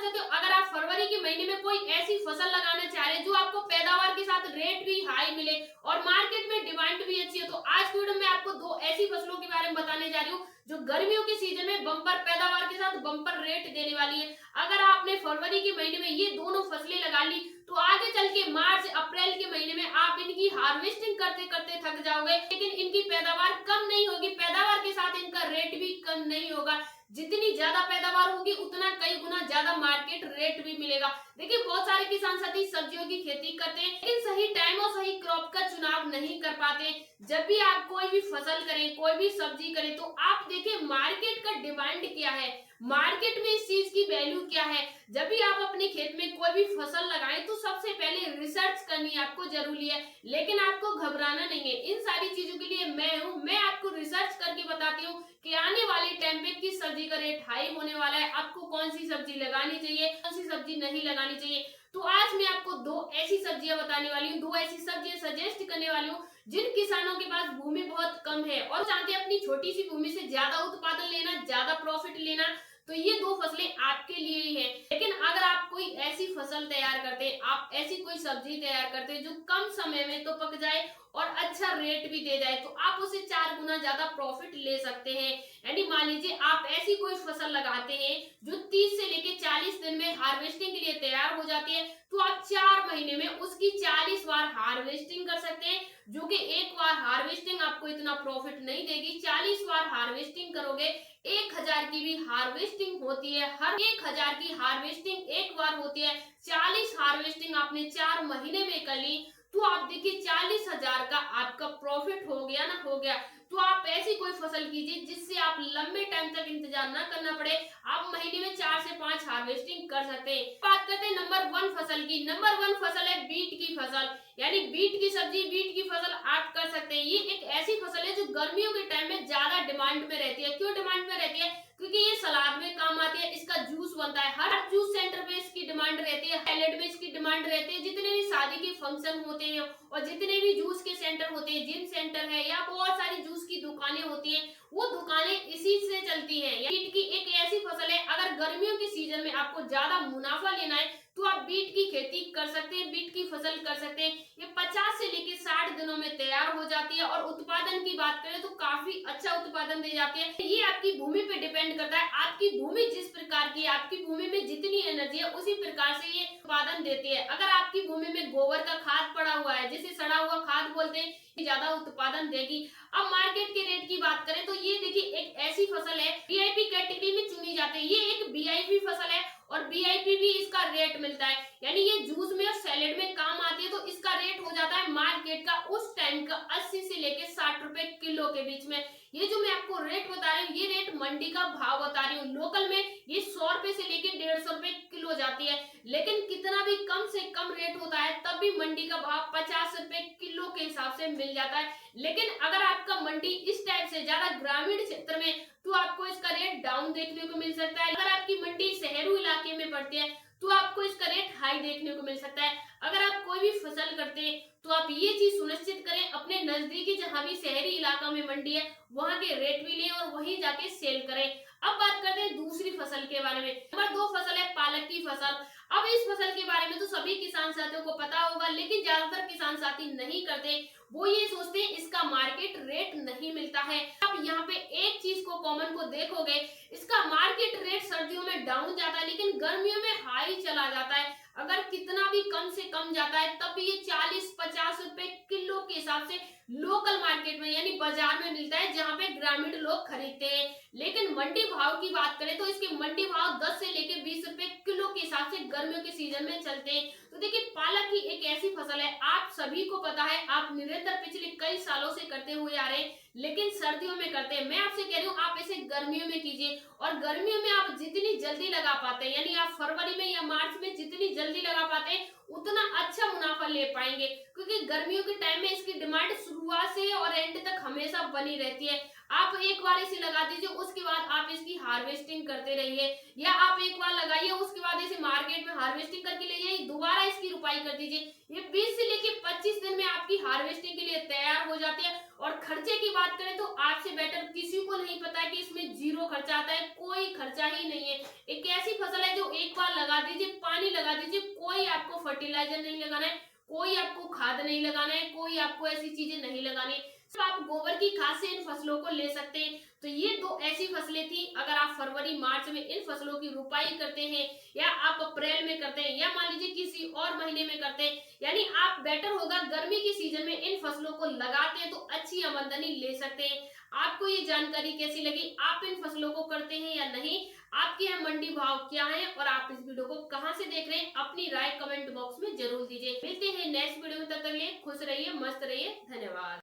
सकते हो अगर आप फरवरी के महीने में कोई ऐसी फसल लगाना चाह रहे हैं जो आपको पैदावार के साथ रेट भी हाई मिले और मार्केट में डिमांड भी अच्छी है, तो आज की वीडियो में आपको दो ऐसी फसलों के बारे में बताने जा रही हूँ जो गर्मियों के सीजन में बम्पर पैदावार के साथ बम्पर रेट देने वाली है। अगर आपने फरवरी के महीने में ये दोनों फसलें लगा ली तो आगे चल के मार्च अप्रैल के महीने में आप इनकी हार्वेस्टिंग करते करते थक जाओगे, लेकिन इनकी पैदावार कम नहीं होगी, पैदावार के साथ इनका रेट भी कम नहीं होगा। जितनी ज्यादा पैदावार होगी उतना कई गुना ज्यादा मार्केट रेट भी मिलेगा। देखिए बहुत सारे किसान साथी सब्जियों की खेती करते हैं लेकिन सही टाइम और सही क्रॉप का चुनाव नहीं कर पाते। जब भी आप कोई भी फसल करें, कोई भी सब्जी करें, तो आप देखिए मार्केट का डिमांड क्या है, मार्केट में इस चीज की वैल्यू क्या है। जब भी आप अपने खेत में कोई भी फसल लगाएं तो सबसे पहले रिसर्च करनी आपको जरूरी है, लेकिन आपको घबराना नहीं है। इन सारी चीजों के लिए मैं आपको रिसर्च करके बताती हूँ कि आने वाले टाइम पे किस सब्जी का रेट हाई होने वाला है, आपको कौन सी सब्जी लगानी चाहिए, कौन सी सब्जी नहीं लगानी चाहिए। तो आज मैं आपको दो ऐसी सब्जियां बताने वाली हूँ, दो ऐसी सब्जियां सजेस्ट करने वाली हूँ जिन किसानों के पास भूमि बहुत कम है और चाहते हैं अपनी छोटी सी भूमि से ज्यादा उत्पादन लेना, ज्यादा प्रॉफिट लेना, तो ये दो फसलें आपके लिए ही हैं। लेकिन अगर आप कोई ऐसी फसल तैयार करते हैं, आप ऐसी कोई सब्जी तैयार करते हैं जो कम समय में तो पक जाए और अच्छा रेट भी दे जाए, तो आप उसे 4 गुना ज्यादा प्रॉफिट ले सकते हैं। यानी मान लीजिए आप ऐसी कोई फसल लगाते हैं जो 30 से लेके 40 दिन में हार्वेस्टिंग के लिए तैयार हो जाती है, तो आप 4 महीने में उसकी 40 बार हार्वेस्टिंग कर सकते हैं, जो कि एक बार हार्वेस्टिंग आपको इतना प्रॉफिट नहीं देगी। 40 बार हार्वेस्टिंग करोगे, 1000 की भी हार्वेस्टिंग होती है, हर 1000 की हार्वेस्टिंग एक बार होती है। 40 हार्वेस्टिंग आपने 4 महीने में कर ली, तो आप देखिए 40,000 का आपका प्रॉफिट हो गया ना, हो गया। तो आप ऐसी कोई फसल कीजिए जिससे आप लंबे टाइम तक इंतजार ना करना पड़े, आप महीने में 4 से 5 हार्वेस्टिंग कर सकते हैं। बात करते हैं नंबर 1 फसल की। नंबर 1 फसल है बीट की फसल, यानी बीट की सब्जी, बीट की फसल आप कर सकते हैं। ये एक ऐसी फसल है जो गर्मियों के टाइम में ज्यादा डिमांड में रहती है। क्यों डिमांड में रहती है? क्योंकि ये सलाद में काम आती है, इसका जूस बनता है, हर जूस सेंटर पे इसकी डिमांड रहती है, सैलेड में इसकी डिमांड रहती है। जितने भी शादी के फंक्शन होते हैं और जितने भी जूस के सेंटर होते हैं, जिम सेंटर है या बहुत सारी जूस की दुकानें होती हैं, वो दुकानें इसी से चलती हैं। बीट की एक ऐसी फसल है, अगर गर्मियों के सीजन में आपको ज्यादा मुनाफा लेना है तो आप बीट की खेती कर सकते हैं, बीट की फसल कर सकते हैं। ये 50 से लेके 60 दिनों में तैयार हो जाती है और उत्पादन की बात करें तो काफी अच्छा उत्पादन दे जाती है। ये आपकी भूमि पे डिपेंड करता है, आपकी भूमि जिस प्रकार की है, आपकी भूमि में जितनी एनर्जी है उसी प्रकार से ये उत्पादन देती है। अगर आपकी भूमि में गोबर का खाद पड़ा हुआ है, जिसे सड़ा हुआ खाद बोलते हैं, ज्यादा उत्पादन देगी। अब मार्केट के रेट की बात करें तो ये देखिए एक ऐसी फसल है वीआईपी कैटेगरी में चुनी जाती है। ये एक वीआईपी फसल है और वीआईपी भी इसका रेट मिलता है, यानी ये जूस में और सैलेड में काम आती है, तो इसका रेट हो जाता है मार्केट का उस टाइम का 80 से लेके 60 रुपए किलो के बीच में। ये जो मैं आपको रेट बता रही हूँ ये रेट मंडी का भाव बता रही हूँ। लोकल में ये 100 रुपए से लेके 150 रुपए किलो जाती है, लेकिन कितना भी कम से कम रेट होता है तब भी मंडी का भाव 50 रुपए किलो के हिसाब से मिल जाता है। लेकिन अगर आपका मंडी इस टाइप से ज्यादा ग्रामीण क्षेत्र में, तो आपको इसका रेट डाउन देखने को मिल सकता है। अगर आपकी मंडी शहरी इलाके में पड़ती है तो आपको इसका रेट हाई देखने को मिल सकता है। अगर आप कोई भी फसल करते हैं तो आप ये चीज सुनिश्चित करें अपने नजदीकी जहां भी शहरी इलाका में मंडी है वहां के रेट भी लें और वहीं जाके सेल करें। अब बात करते हैं दूसरी फसल के बारे में। नंबर 2 फसल है पालक की फसल। अब इस फसल के बारे में तो सभी किसान साथियों को पता होगा, लेकिन ज्यादातर किसान साथी नहीं करते। वो ये सोचते हैं इसका मार्केट रेट नहीं मिलता है। आप यहाँ पे एक चीज को कॉमन को देखोगे, इसका मार्केट रेट सर्दियों में डाउन जाता है लेकिन गर्मियों में हाई चला जाता है। अगर कितना भी कम से कम जाता है तब भी ये 40-50 रुपए किलो के हिसाब से लोकल मार्केट में यानी बाजार में मिलता है जहाँ पे ग्रामीण लोग खरीदते हैं। लेकिन मंडी भाव की बात करें तो इसके मंडी भाव 10 से लेके 20 रुपए किलो के हिसाब से गर्मियों के सीजन में चलते हैं। तो देखिए पालक की एक ऐसी फसल है, आप सभी को पता है, आप निरंतर पिछले कई सालों से करते हुए आ रहे हैं, लेकिन सर्दियों में करते हैं। मैं आपसे कह रही हूँ आप इसे गर्मियों में कीजिए, और गर्मियों में आप जितनी जल्दी लगा पाते हैं, यानी आप फरवरी में या मार्च में जितनी जल्दी लगा पाते हैं उतना अच्छा मुनाफा ले पाएंगे, क्योंकि गर्मियों के टाइम में इसकी डिमांड शुरुआत से और एंड तक हमेशा बनी रहती है। आप एक बार इसे लगा दीजिए, उसके बाद आप इसकी हार्वेस्टिंग करते रहिए, या आप एक बार लगाइए उसके बाद इसे मार्केट में हार्वेस्टिंग करके ले जाइए, दोबारा इसकी रुपाई कर दीजिए। ये 20 से लेके 25 दिन में आपकी हार्वेस्टिंग के लिए तैयार हो जाती है। और खर्चे की बात करें तो आपसे बेटर किसी को नहीं पता है कि इसमें जीरो खर्चा आता है, कोई खर्चा ही नहीं है। एक ऐसी फसल है जो एक बार लगा दीजिए, पानी लगा दीजिए, कोई आपको फर्टिलाइजर नहीं लगाना है, कोई आपको खाद नहीं लगाना है, कोई आपको ऐसी चीजें नहीं लगानी है, सिर्फ आप गोबर की खाद से इन फसलों को ले सकते हैं। तो ये दो ऐसी फसलें थी, अगर आप फरवरी मार्च में इन फसलों की रुपाई करते हैं या आप अप्रैल में करते हैं या मान लीजिए किसी और महीने में करते हैं, यानी आप बेटर होगा गर्मी की सीजन में इन फसलों को लगाते हैं तो अच्छी आमदनी ले सकते हैं। आपको ये जानकारी कैसी लगी, आप इन फसलों को करते हैं या नहीं, आपके यहाँ मंडी भाव क्या है और आप इस वीडियो को कहां से देख रहे हैं, अपनी राय कमेंट बॉक्स में जरूर दीजिए। मिलते हैं नेक्स्ट वीडियो में, तब तक के लिए खुश रहिए, मस्त रहिए, धन्यवाद।